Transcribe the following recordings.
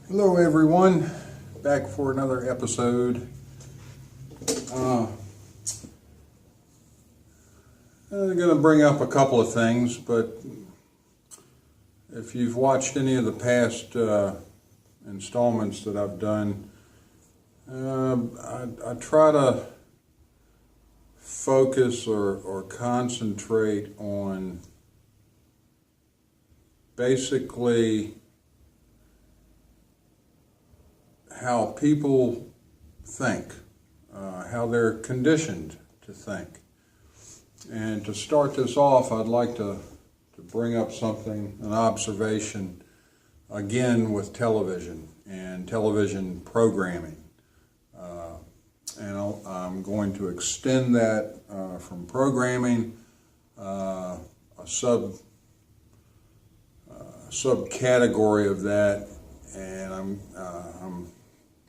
Hello everyone, back for another episode. I'm going to bring up a couple of things, but if you've watched any of the past installments that I've done, I try to focus or concentrate on basically how people think, how they're conditioned to think. And to start this off, I'd like to bring up something, an observation, again with television and television programming. And I'm going to extend that from programming, a subcategory of that, and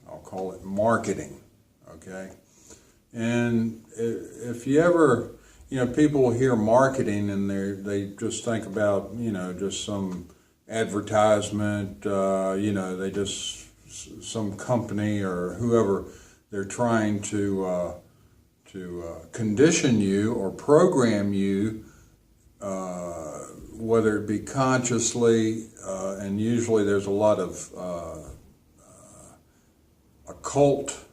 I'll call it marketing, okay? And if you ever, people hear marketing and they just think about, just some advertisement, they just, some company or whoever, they're trying to condition you or program you, whether it be consciously, and usually there's a lot of occult,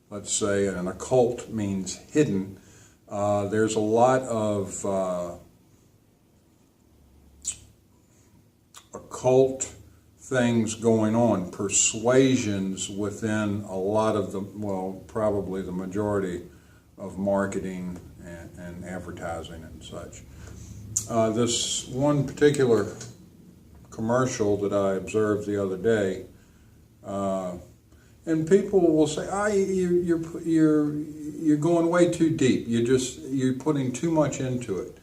let's say, and occult means hidden. There's a lot of occult things going on, persuasions within a lot of the, well, probably the majority of marketing and advertising and such. This one particular commercial that I observed the other day, and people will say, you're going way too deep. You're putting too much into it.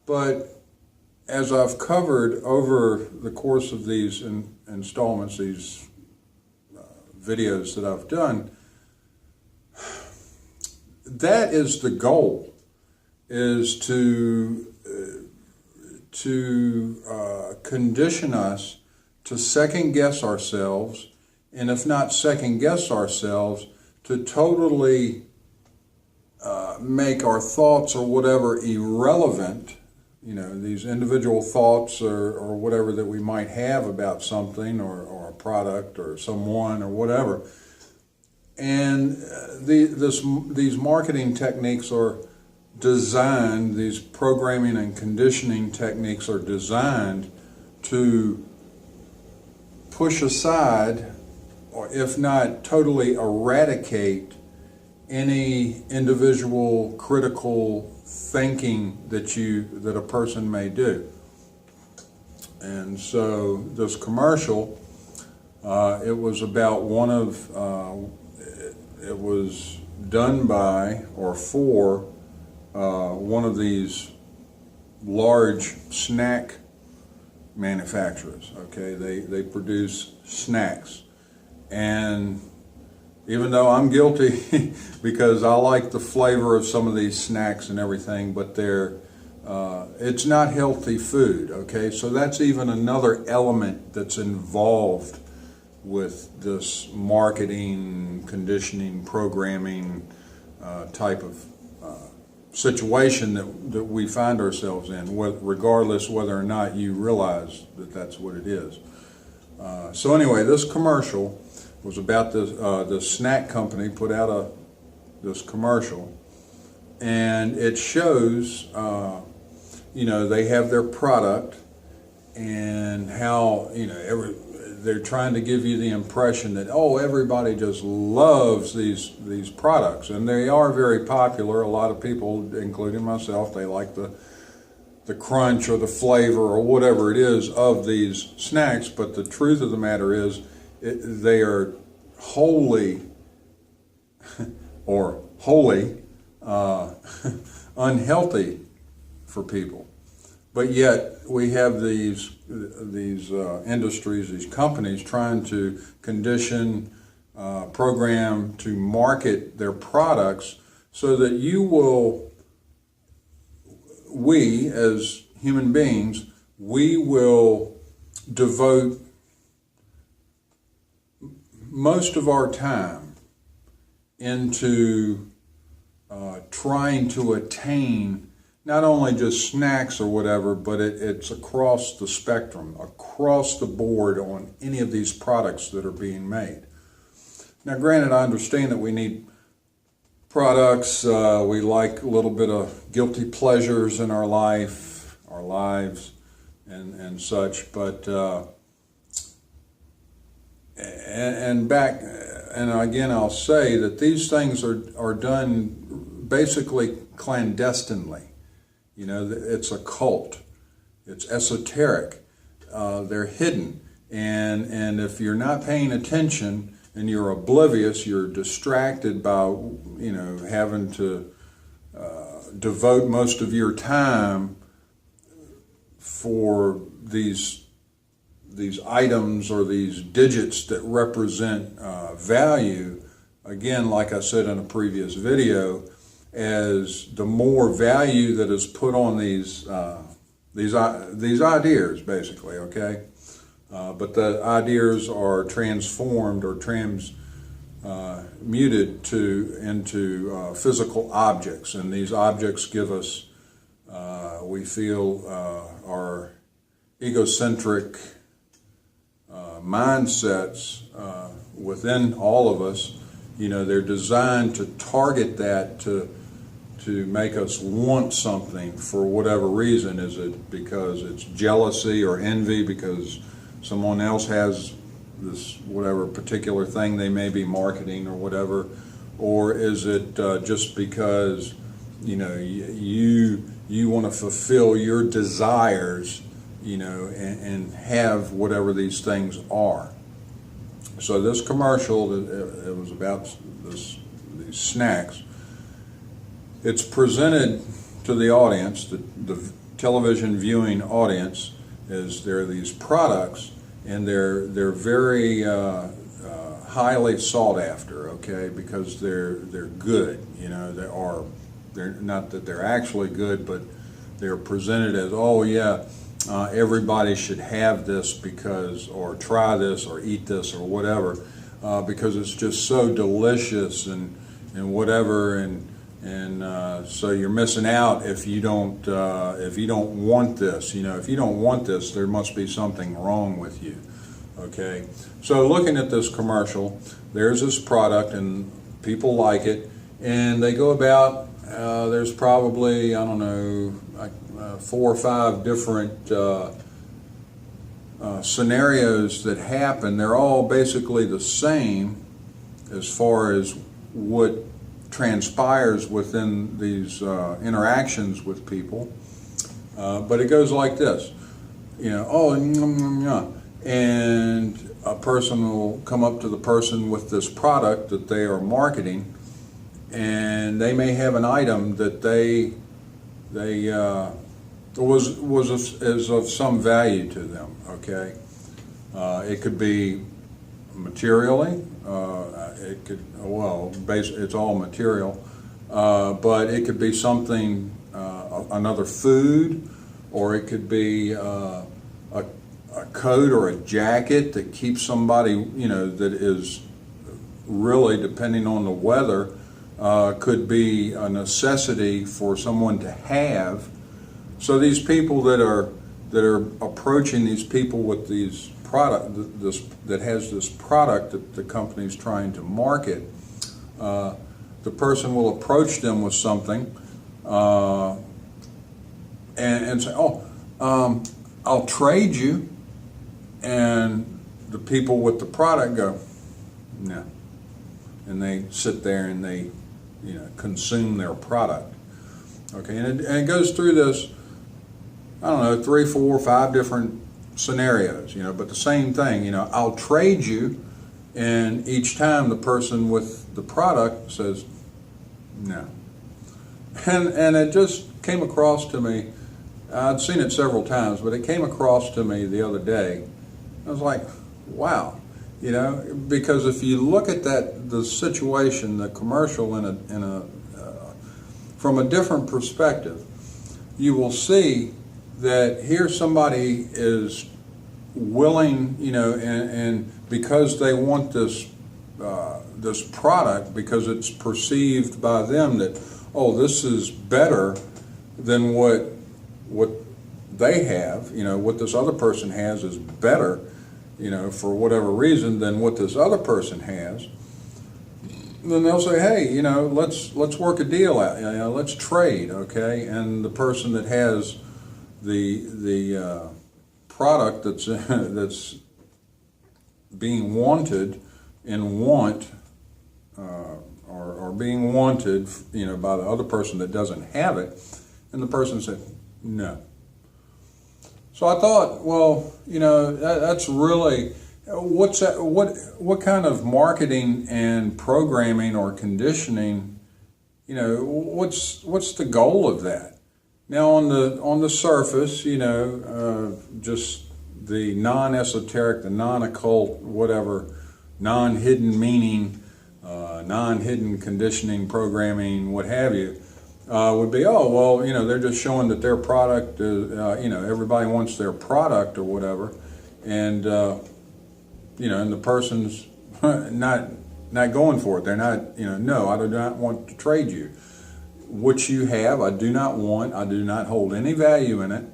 But as I've covered over the course of these installments, these videos that I've done, that is the goal, is to condition us to second guess ourselves, and if not second guess ourselves, to totally make our thoughts or whatever irrelevant, these individual thoughts or whatever that we might have about something or a product or someone or whatever. And these marketing techniques are designed, these programming and conditioning techniques are designed to push aside, or if not totally eradicate, any individual critical thinking that a person may do. And so this commercial, it was about it was done by or for one of these large snack manufacturers. Okay, they produce snacks, and even though I'm guilty because I like the flavor of some of these snacks and everything, but it's not healthy food. Okay, so that's even another element that's involved with this marketing, conditioning, programming type of situation that we find ourselves in, regardless whether or not you realize that that's what it is. So anyway, this commercial was about the snack company put out this commercial, and it shows, they have their product and how, they're trying to give you the impression that, everybody just loves these products, and they are very popular. A lot of people, including myself, they like the crunch or the flavor or whatever it is of these snacks, but the truth of the matter is they are wholly unhealthy for people. But yet we have these industries, these companies trying to condition, program to market their products so that we as human beings, we will devote most of our time into trying to attain not only just snacks or whatever, but it's across the spectrum, across the board on any of these products that are being made. Now, granted, I understand that we need products. We like a little bit of guilty pleasures in our lives, and such. But and again, I'll say that these things are done basically clandestinely. You know, it's a cult. It's esoteric. They're hidden. And if you're not paying attention and you're oblivious, you're distracted by, you know, having to devote most of your time for these items or these digits that represent value. Again, like I said in a previous video, as the more value that is put on these ideas, basically, okay? But the ideas are transformed or transmuted into physical objects, and these objects give us, we feel, our egocentric mindsets within all of us. You know, they're designed to target that to make us want something for whatever reason. Is it because it's jealousy or envy because someone else has this whatever particular thing they may be marketing or whatever, or is it just because, you know, you want to fulfill your desires, you know, and have whatever these things are. So this commercial, it was about these snacks. It's presented to the audience, the television viewing audience, as there are these products, and they're very highly sought after, okay, because they're good. You know, they're not that they're actually good, but they're presented as, oh yeah, everybody should have this because, or try this, or eat this, or whatever, because it's just so delicious and whatever, and so you're missing out if you don't want this. You know, if you don't want this, there must be something wrong with you. Okay, so looking at this commercial, there's this product and people like it, and they go about. There's probably, I don't know, like 4 or 5 different scenarios that happen. They're all basically the same as far as what transpires within these interactions with people, but it goes like this. You know, oh, and a person will come up to the person with this product that they are marketing, and they may have an item that they is of some value to them. Okay, it could be materially. It could, well, it's all material, but it could be something, another food, or it could be a coat or a jacket that keeps somebody, you know, that is really, depending on the weather, could be a necessity for someone to have. So these people that are approaching these people with these product that has this product that the company's trying to market, the person will approach them with something and say, oh, I'll trade you, and the people with the product go, no, and they sit there and they, you know, consume their product. Okay, and it goes through this, I don't know, 3, 4, 5 different scenarios, you know, but the same thing. You know, I'll trade you, and each time the person with the product says no. And it just came across to me. I'd seen it several times, but it came across to me the other day. I was like, wow, you know, because if you look at the situation, the commercial from a different perspective, you will see that here somebody is willing, you know, and because they want this this product because it's perceived by them that, oh, this is better than what they have, what this other person has is better, for whatever reason than what this other person has, then they'll say, hey, let's work a deal out, let's trade, okay? And the person that has the product that's being wanted and or being wanted, by the other person that doesn't have it, and the person said, no. So I thought, well, that's really, what's that, what kind of marketing and programming or conditioning, what's the goal of that? Now on the surface, just the non-esoteric, the non-occult, whatever, non-hidden meaning, non-hidden conditioning, programming, what have you, would be, oh, well, they're just showing that their product is, everybody wants their product or whatever, and and the person's not going for it. They're not, no, I do not want to trade you. What you have, I do not want. I do not hold any value in it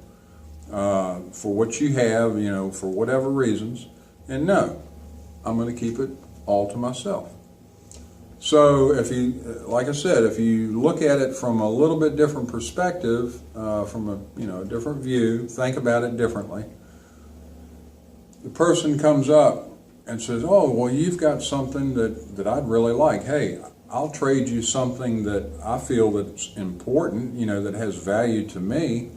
for what you have, for whatever reasons, and no, I'm going to keep it all to myself. So if you, like I said, if you look at it from a little bit different perspective, from a different view, think about it differently. The person comes up and says, "Oh, well, you've got something that I'd really like. Hey, I'll trade you something that I feel that's important, that has value to me,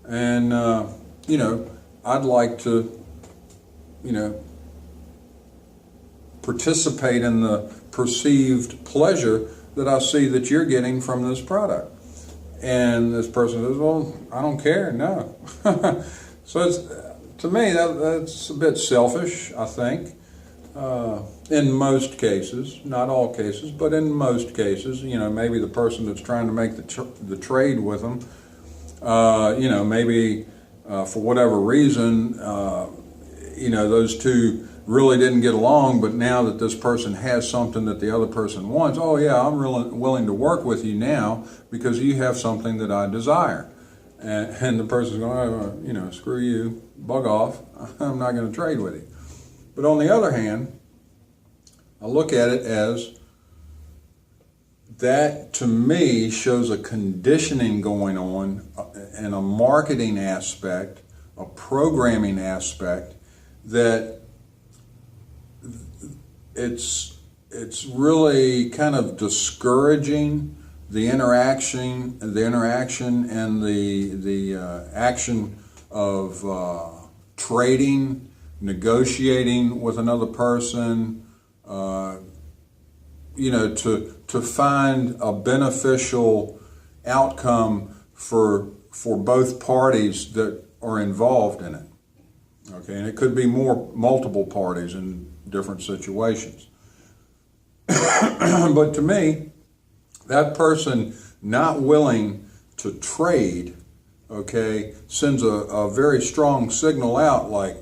and I'd like to, participate in the perceived pleasure that I see that you're getting from this product." And this person says, "Well, I don't care, no." So to me, that's a bit selfish, I think, in most cases, not all cases, but in most cases. Maybe the person that's trying to make the trade with them, maybe for whatever reason, those two really didn't get along, but now that this person has something that the other person wants, oh yeah, I'm really willing to work with you now because you have something that I desire. And the person's going, oh, screw you, bug off, I'm not going to trade with you. But on the other hand, I look at it as that, to me, shows a conditioning going on and a marketing aspect, a programming aspect, that it's really kind of discouraging the interaction and the action of trading, negotiating with another person, to find a beneficial outcome for both parties that are involved in it. Okay, and it could be multiple parties in different situations. But to me, that person not willing to trade, okay, sends a very strong signal out like,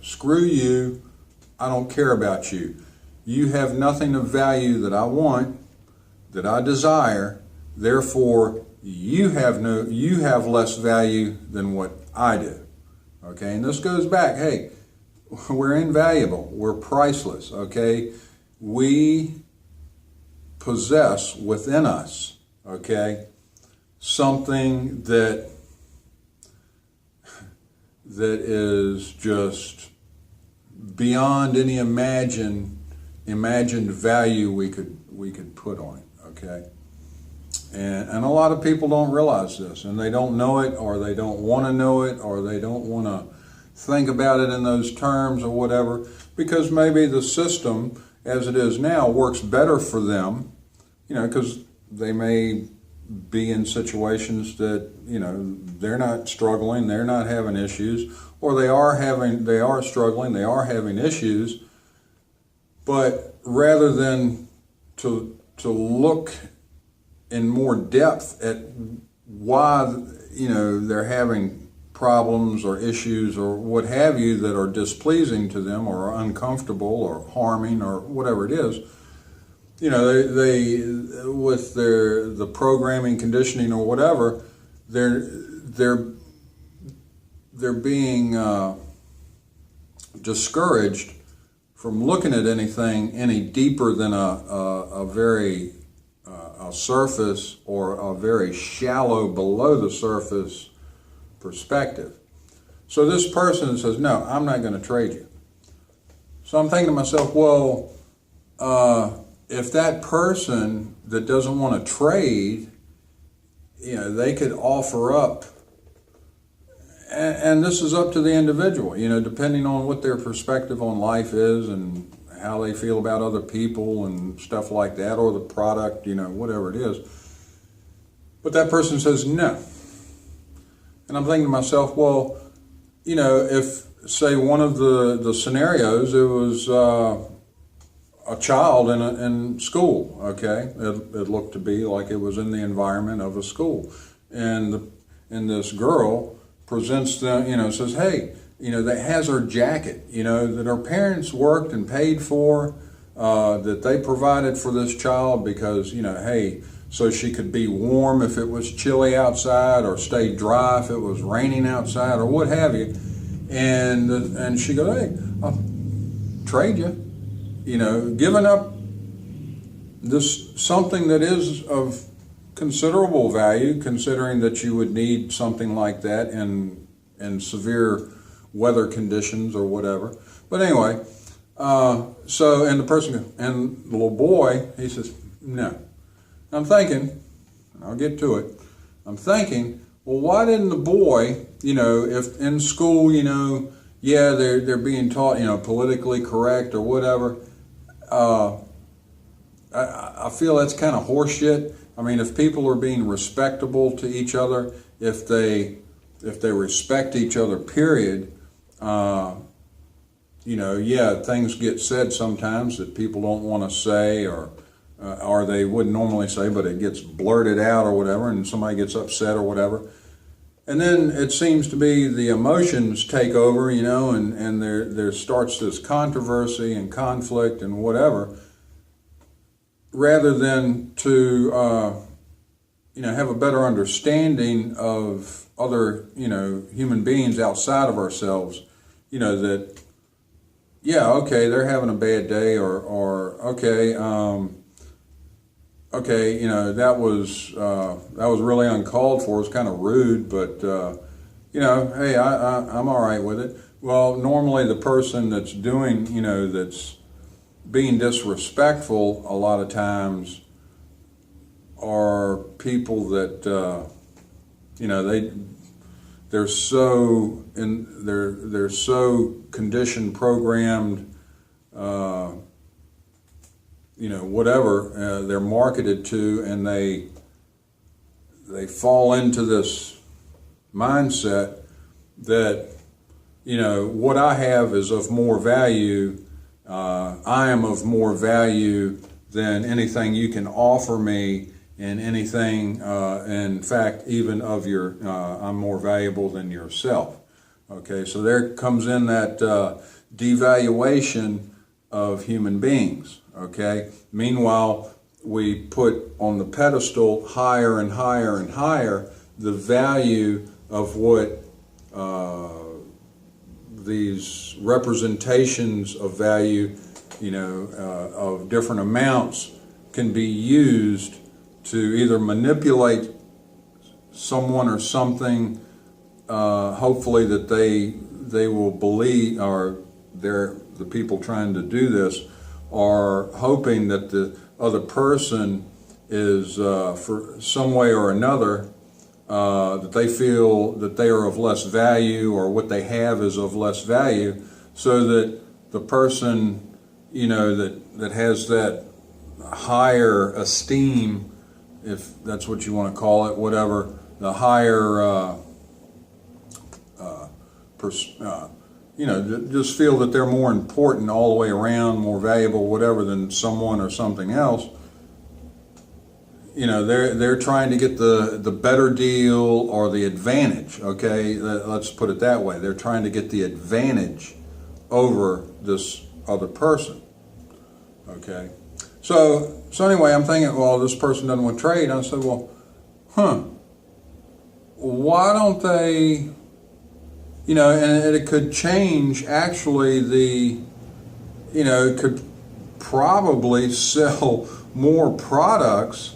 screw you, I don't care about you. You have nothing of value that I want, that I desire, therefore you have less value than what I do. Okay, and this goes back, hey, we're invaluable, we're priceless, okay? We possess within us, okay, something that is just beyond any imagined value we could put on it, okay? And a lot of people don't realize this, and they don't know it, or they don't want to know it, or they don't want to think about it in those terms or whatever, because maybe the system as it is now works better for them, because they may be in situations that, they're not struggling, they're not having issues, or they are struggling, they are having issues, but rather than to look in more depth at why, they're having problems or issues or what have you that are displeasing to them or are uncomfortable or harming or whatever it is, you know, they with the programming, conditioning, or whatever, they're being discouraged from looking at anything any deeper than a very a surface or a very shallow below the surface perspective. So this person says, no, I'm not going to trade you. So I'm thinking to myself, well, if that person that doesn't want to trade, you know, they could offer up, and this is up to the individual, you know, depending on what their perspective on life is and how they feel about other people and stuff like that, or the product, you know, whatever it is. But that person says no. And I'm thinking to myself, well, you know, if, say, one of the scenarios, it was a child in school, okay? It looked to be like it was in the environment of a school. And this girl presents them, you know, says, hey, you know, that has her jacket, you know, that her parents worked and paid for, that they provided for this child because, you know, hey, so she could be warm if it was chilly outside, or stay dry if it was raining outside, or what have you. And she goes, hey, I'll trade you, you know, giving up this something that is of considerable value, considering that you would need something like that in severe weather conditions or whatever. But anyway, so, and the person, and the little boy, he says, no. I'm thinking, and I'll get to it, I'm thinking, well, why didn't the boy, you know, if in school, you know, yeah, they're being taught, you know, politically correct or whatever, I feel that's kind of horseshit. I mean, if people are being respectable to each other, if they respect each other, period, you know, yeah, things get said sometimes that people don't want to say, or they wouldn't normally say, but it gets blurted out or whatever, and somebody gets upset or whatever. And then it seems to be the emotions take over, you know, and there starts this controversy and conflict and whatever, rather than to, you know, have a better understanding of other, you know, human beings outside of ourselves, you know, that, yeah, okay, they're having a bad day, or okay, okay, you know, that was really uncalled for. It's kind of rude, but you know, hey, I'm all right with it. Well, normally the person that's doing, you know, that's being disrespectful a lot of times are people that you know, they're so conditioned, programmed, you know, whatever they're marketed to, and they fall into this mindset that, you know, what I have is of more value. I am of more value than anything you can offer me, and anything, in fact, even of your, I'm more valuable than yourself. Okay, so there comes in that devaluation of human beings. Okay, meanwhile, we put on the pedestal higher and higher and higher the value of what these representations of value, you know, of different amounts can be used to either manipulate someone or something, hopefully that they will believe, or the people trying to do this are hoping that the other person is, for some way or another, that they feel that they are of less value, or what they have is of less value, so that the person, you know, that has that higher esteem, if that's what you want to call it, whatever, the higher, you know, just feel that they're more important all the way around, more valuable, whatever, than someone or something else. they're trying to get the better deal or the advantage. Okay, let's put it that way. They're trying to get the advantage over this other person. Okay, so anyway, I'm thinking, well, this person doesn't want to trade. I said, well, why don't they? And it could change actually it could probably sell more products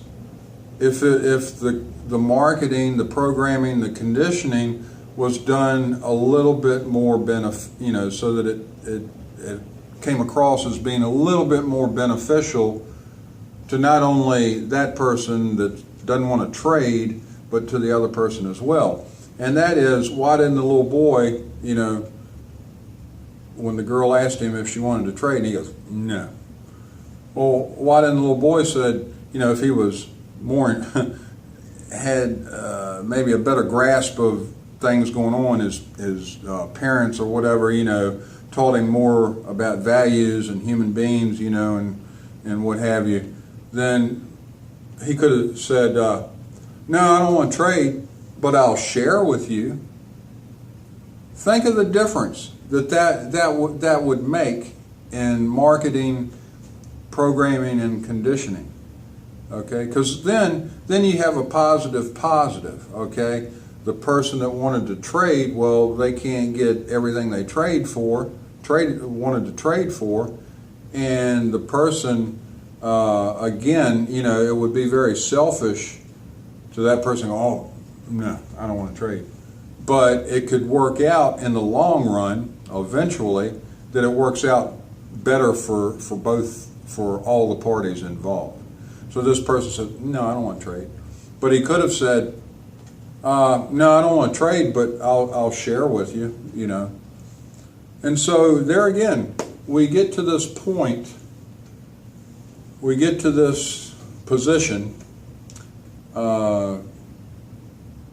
if the marketing, the programming, the conditioning was done a little bit more so that it came across as being a little bit more beneficial to not only that person that doesn't want to trade, but to the other person as well. And that is, why didn't the little boy, when the girl asked him if she wanted to trade, and he goes, no. Well, why didn't the little boy said, if he was more, had maybe a better grasp of things going on, his parents or whatever, taught him more about values and human beings, and what have you, then he could have said, no, I don't want to trade, but I'll share with you. Think of the difference that would make in marketing, programming, and conditioning. Okay, because then you have a positive. Okay, the person that wanted to trade, well, they can't get everything they wanted to trade for, and the person again, it would be very selfish to that person. Oh, no, I don't want to trade. But it could work out in the long run, eventually, that it works out better for all the parties involved. So this person said, no, I don't want to trade. But he could have said, no, I don't want to trade, but I'll share with you, And so there again, we get to this point, we get to this position,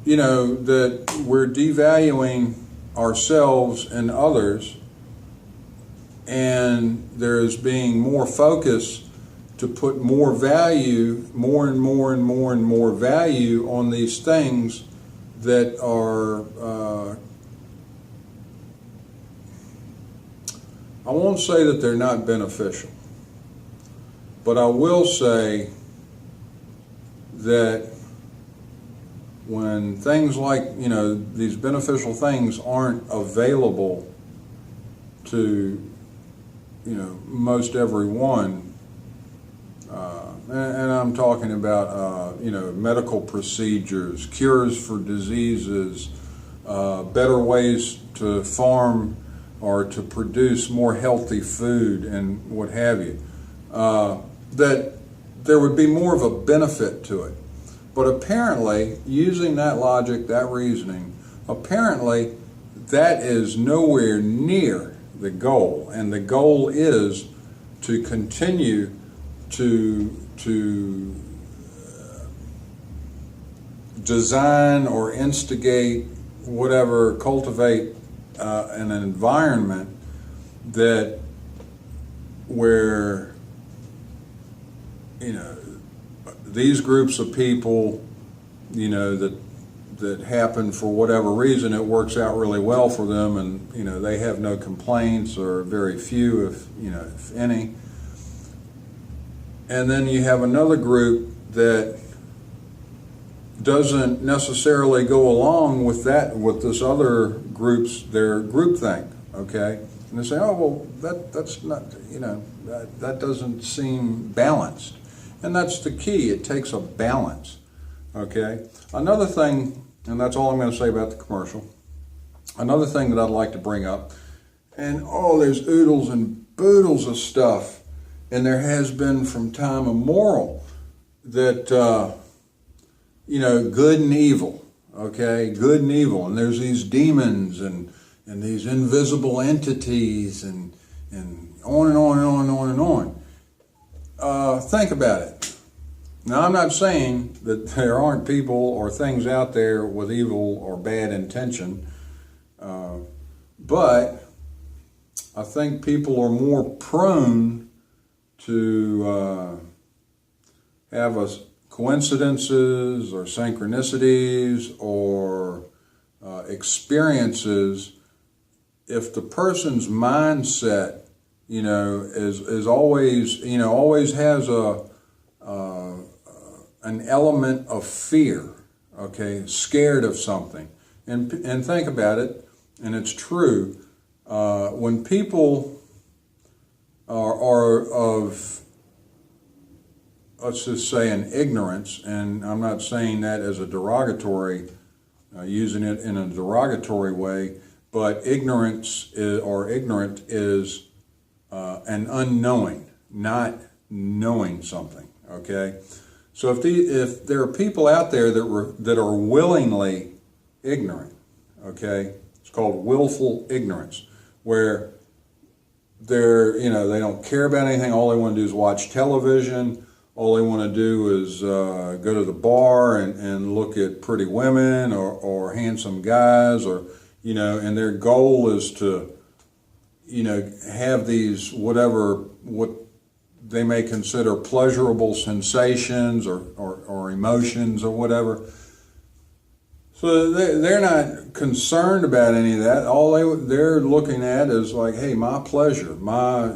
that we're devaluing ourselves and others, and there's being more focus to put more value, more and more value on these things that are, I won't say that they're not beneficial, but I will say that when things like, these beneficial things aren't available to, most everyone, and I'm talking about, medical procedures, cures for diseases, better ways to farm or to produce more healthy food and what have you, that there would be more of a benefit to it. But apparently, using that logic, that reasoning, apparently that is nowhere near the goal. And the goal is to continue to design or instigate, whatever, cultivate an environment where these groups of people, that happen for whatever reason, it works out really well for them, and they have no complaints, or very few, if any. And then you have another group that doesn't necessarily go along with this other group's, their group thing, okay? And they say, oh, well, that's not, that doesn't seem balanced. And that's the key. It takes a balance, okay? Another thing, and that's all I'm going to say about the commercial, another thing that I'd like to bring up, and there's oodles and boodles of stuff, and there has been from time immemorial, that, good and evil, okay? Good and evil. And there's these demons and these invisible entities and on and on and on and on and on. Think about it. Now, I'm not saying that there aren't people or things out there with evil or bad intention, but I think people are more prone to have a coincidences or synchronicities or experiences, if the person's mindset, is always, always has an element of fear, okay, scared of something. And think about it, and it's true, when people are of, let's just say, an ignorance, and I'm not saying that as a derogatory, using it in a derogatory way, but ignorant is an unknowing, not knowing something, okay? So if there are people out there that are willingly ignorant, okay, it's called willful ignorance, where they don't care about anything. All they want to do is watch television. All they want to do is go to the bar and look at pretty women or handsome guys, or and their goal is to have these what they may consider pleasurable sensations or emotions or whatever. So they're not concerned about any of that. All they're looking at is like, hey, my pleasure, my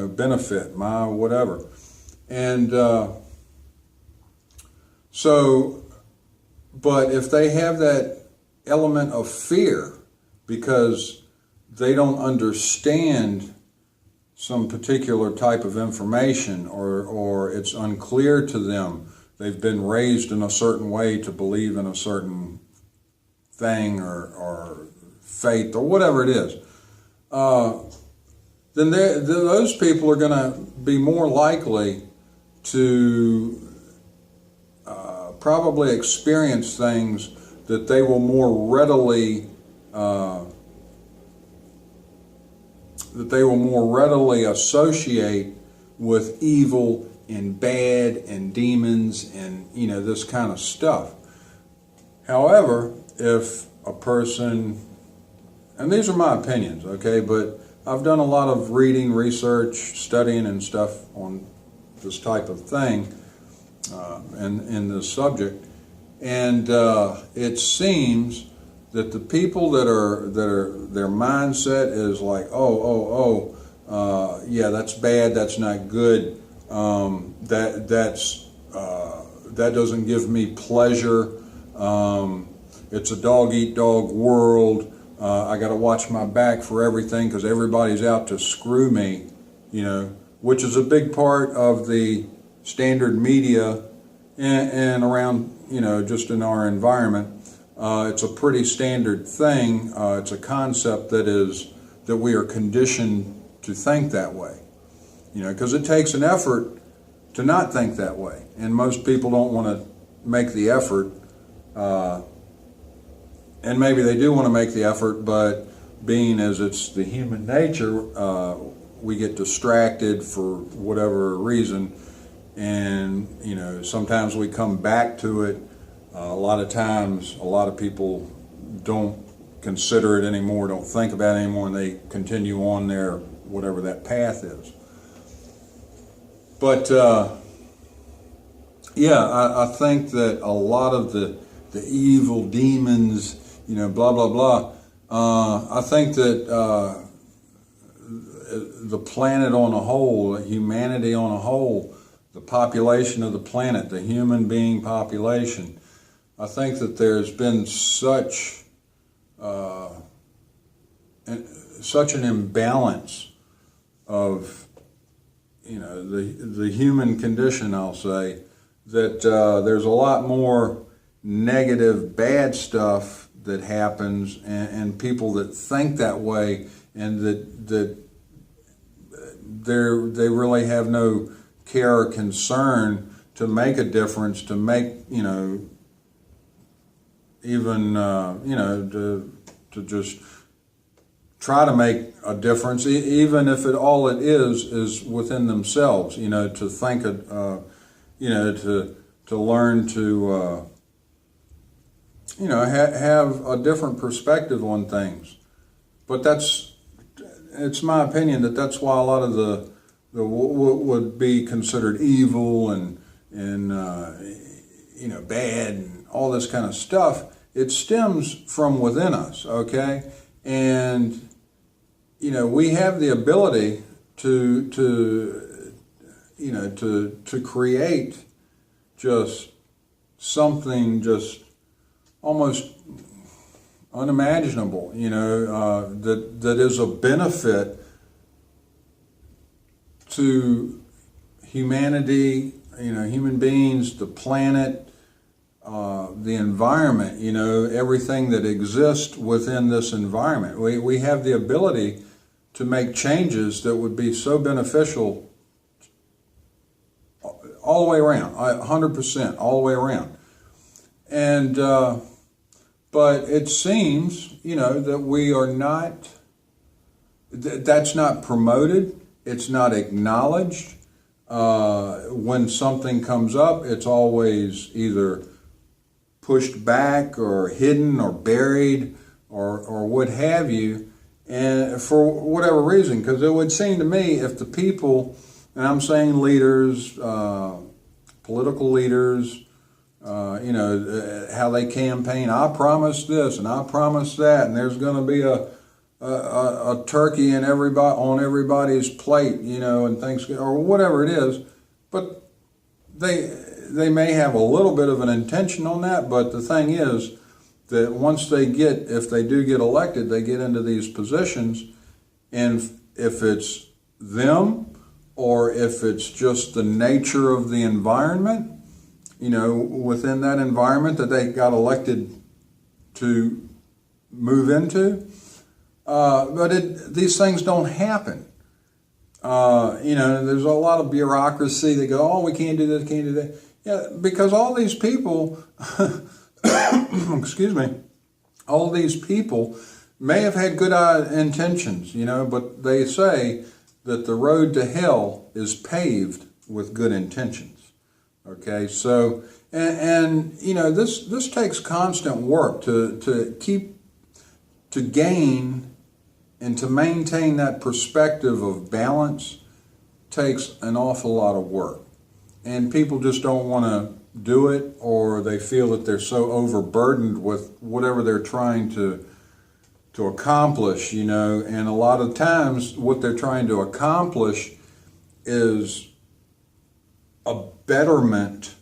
benefit, my whatever. And but if they have that element of fear because they don't understand some particular type of information, or it's unclear to them, they've been raised in a certain way to believe in a certain thing or faith or whatever it is, then those people are going to be more likely to probably experience things that they will more readily associate with evil and bad and demons and this kind of stuff. However, if a person, and these are my opinions, okay, but I've done a lot of reading, research, studying and stuff on this type of thing in this subject, and it seems that the people that are their mindset is like, yeah, that's bad, that's not good, that doesn't give me pleasure, it's a dog-eat-dog world, I got to watch my back for everything because everybody's out to screw me, which is a big part of the standard media and around, just in our environment. It's a pretty standard thing. It's a concept that we are conditioned to think that way, because it takes an effort to not think that way, and most people don't want to make the effort. And maybe they do want to make the effort, but being as it's the human nature, we get distracted for whatever reason, and sometimes we come back to it. A lot of times, a lot of people don't consider it anymore, don't think about it anymore, and they continue on their whatever that path is. But I think that a lot of the evil demons, blah blah blah. I think that the planet on a whole, humanity on a whole, the population of the planet, the human being population, I think that there's been such an imbalance of the human condition, I'll say, that there's a lot more negative, bad stuff that happens, and people that think that way, and that they really have no care or concern to make a difference, to make even to just try to make a difference, even if all it is within themselves. To think, to learn to. Have a different perspective on things. But it's my opinion that's why a lot of the what would be considered evil and bad and all this kind of stuff, it stems from within us, okay? And, we have the ability to create just something just almost unimaginable, that is a benefit to humanity, human beings, the planet, the environment, everything that exists within this environment. We have the ability to make changes that would be so beneficial all the way around, 100%, all the way around. And, but it seems, that we are not, that's not promoted, it's not acknowledged. When something comes up, it's always either pushed back or hidden or buried or what have you, and for whatever reason, because it would seem to me if the people, and I'm saying leaders, political leaders, how they campaign, I promise this and I promise that, and there's going to be a turkey in on everybody's plate, and Thanksgiving or whatever it is, but they may have a little bit of an intention on that, but the thing is that once if they do get elected, they get into these positions, and if it's them or if it's just the nature of the environment, within that environment that they got elected to move into, but these things don't happen. There's a lot of bureaucracy. They go, oh, we can't do this, can't do that. Yeah, because all these people, excuse me, all these people may have had good intentions, but they say that the road to hell is paved with good intentions. Okay, so, and this takes constant work to gain and to maintain that perspective of balance takes an awful lot of work. And people just don't want to do it, or they feel that they're so overburdened with whatever they're trying to accomplish, and a lot of times what they're trying to accomplish is a betterment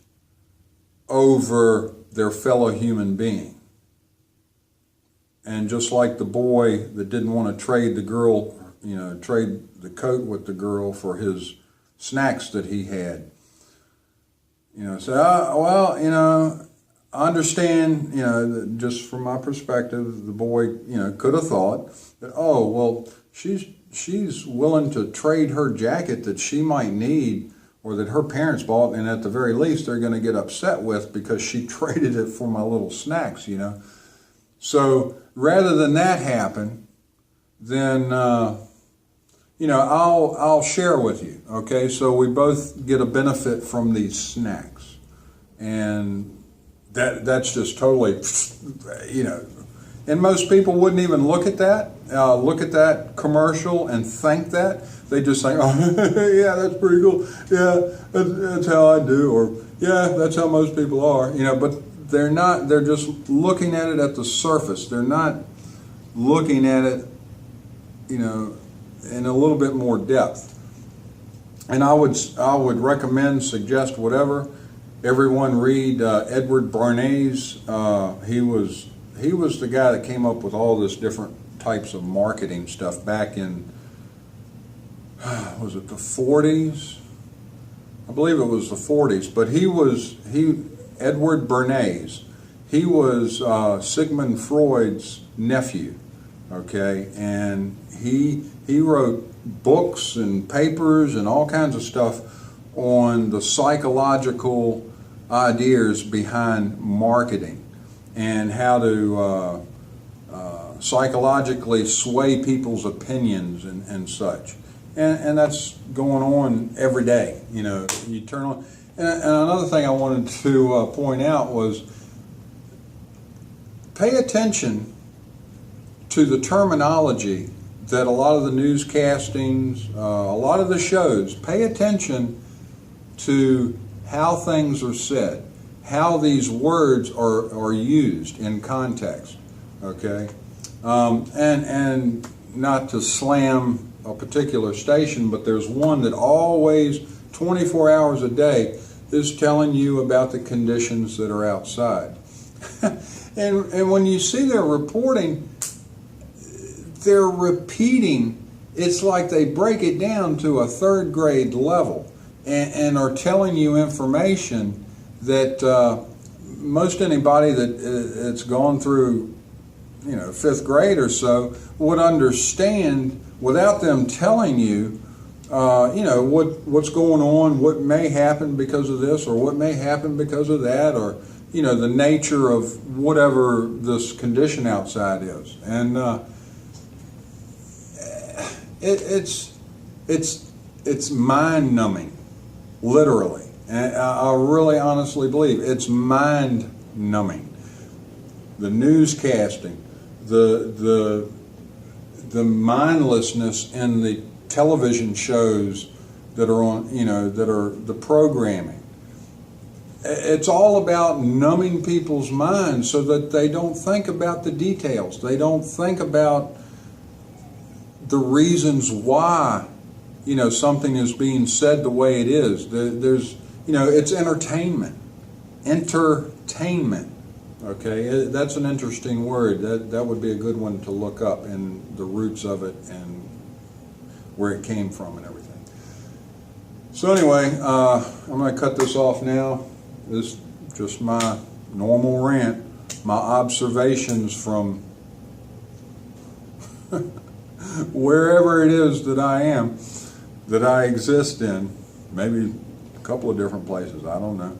over their fellow human being. And just like the boy that didn't want to trade the girl, trade the coat with the girl for his snacks that he had. I understand, just from my perspective, the boy, could have thought that, oh, well, she's willing to trade her jacket that she might need or that her parents bought, and at the very least they're going to get upset with because she traded it for my little snacks, So rather than that happen, then, I'll share with you, okay? So we both get a benefit from these snacks. And that's just totally, and most people wouldn't even look at that commercial and think that. They just say, oh, yeah, that's pretty cool. Yeah, that's how I do. Or, yeah, that's how most people are. But they're not, they're just looking at it at the surface. They're not looking at it, in a little bit more depth. And I would recommend, suggest, whatever, everyone read Edward Bernays. He was the guy that came up with all this different types of marketing stuff back in, was it the 40s? I believe it was the 40s. But Edward Bernays, he was Sigmund Freud's nephew, okay? And he wrote books and papers and all kinds of stuff on the psychological ideas behind marketing and how to psychologically sway people's opinions and such. And that's going on every day. You turn on. And another thing I wanted to point out was pay attention to the terminology that a lot of the newscastings, a lot of the shows, pay attention to how things are said. how these words are used in context, okay? And not to slam a particular station, but there's one that always, 24 hours a day, is telling you about the conditions that are outside. and when you see their reporting, they're repeating, it's like they break it down to a third grade level and are telling you information that most anybody that's gone through, you know, 5th grade or so would understand without them telling you, you know, what's going on, what may happen because of this or what may happen because of that, or, you know, the nature of whatever this condition outside is. And it's mind-numbing, literally. And I really honestly believe it's mind-numbing. The newscasting, the mindlessness in the television shows that are on, you know, that are the programming. It's all about numbing people's minds so that they don't think about the details. They don't think about the reasons why, you know, something is being said the way it is. There's, you know, it's entertainment. Entertainment. Okay, that's an interesting word. That would be a good one to look up, and the roots of it and where it came from and everything. So anyway, I'm going to cut this off now. This is just my normal rant, my observations from wherever it is that I am, that I exist in, maybe a couple of different places, I don't know.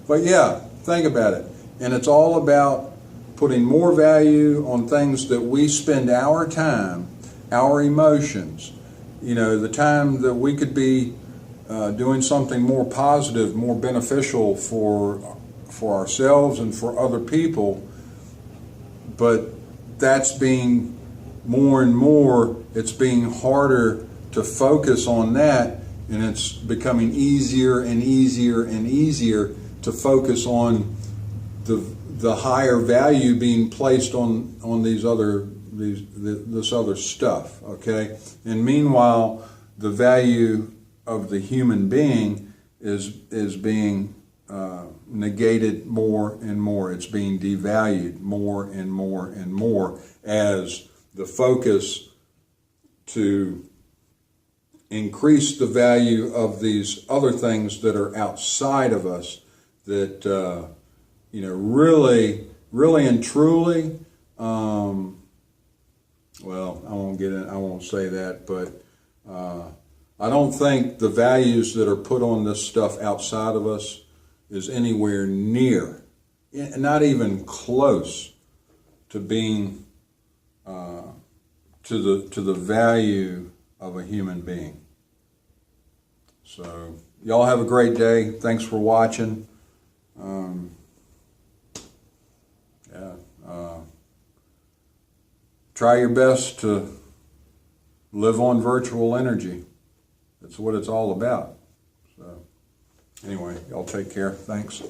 But yeah, think about it. And it's all about putting more value on things that we spend our time, our emotions, you know, the time that we could be doing something more positive, more beneficial for ourselves and for other people. But that's being more and more, it's being harder to focus on that, and it's becoming easier and easier and easier to focus on the higher value being placed on this other stuff, okay? And meanwhile, the value of the human being is being negated more and more. It's being devalued more and more and more as the focus to increase the value of these other things that are outside of us that, you know, really and truly, well, I won't say that, but I don't think the values that are put on this stuff outside of us is anywhere near, not even close to being to the value of a human being. So y'all have a great day. Thanks for watching. Try your best to live on virtual energy. That's what it's all about. So anyway, y'all take care. Thanks.